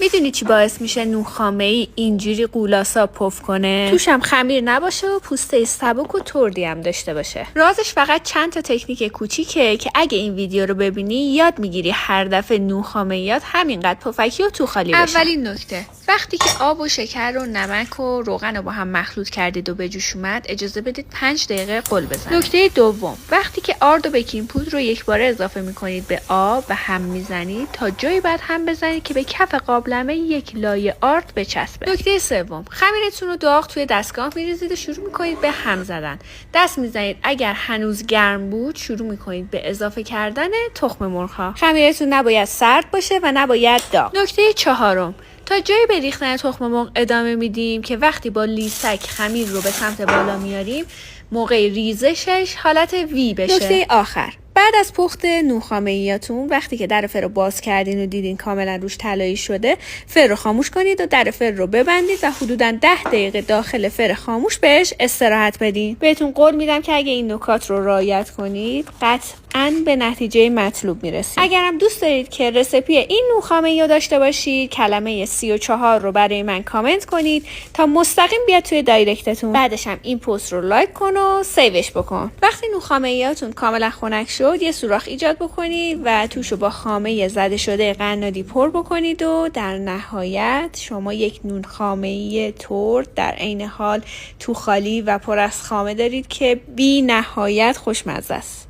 میدونی چی باعث میشه نون خامه‌ای اینجوری قولاسا پف کنه؟ توش هم خمیر نباشه و پوسته سبک و تردی هم داشته باشه. رازش فقط چند تا تکنیک کوچیکه که اگه این ویدیو رو ببینی یاد میگیری هر دفعه نون خامه‌ایات همینقدر پفکی و تو خالی بشه. اولین نکته، وقتی که آب و شکر و نمک و روغن رو با هم مخلوط کردید و به جوش اومد، اجازه بدید 5 دقیقه غل بزنه. نکته دوم، وقتی که آرد و بیکینگ پودر رو یک باره اضافه میکنید به آب و هم میزنید تا جایی بعد هم بزنید که به کف قابلمه یک لایه آرد بچسبه. نکته سوم، خمیرتون رو داغ توی دستگاه میریزید و شروع میکنید به هم زدن. دست میزنید، اگر هنوز گرم بود شروع میکنید به اضافه کردن تخم مرغ‌ها. خمیرتون نباید سرد باشه و نباید داغ. نکته چهارم، تا جایی به ریختن تخم مرغ ادامه میدیم که وقتی با لیسک خمیر رو به سمت بالا میاریم موقع ریزشش حالت وی بشه. نکته آخر، بعد از پخت نون خامه‌ایاتون وقتی که در فر رو باز کردین و دیدین کاملا روش طلایی شده، فر رو خاموش کنید و در فر رو ببندید و حدوداً 10 دقیقه داخل فر خاموش بهش استراحت بدین. بهتون قول میدم که اگه این نکات رو رعایت کنید قطعاً به نتیجه مطلوب میرسید. اگرم دوست دارید که رسیپی این نون خامه‌ای رو داشته باشید، کلمه 34 رو برای من کامنت کنید تا مستقیم بیاد توی دایرکتتون. بعدش هم این پست رو لایک کن و سیوش بکن. وقتی نون خامه‌ایاتون کاملا خنک شد، یه سوراخ ایجاد بکنید و توشو با خامه زده شده قنادی پر بکنید و در نهایت شما یک نون خامه‌ای ترد در عین حال تو خالی و پر از خامه دارید که بی نهایت خوشمزه است.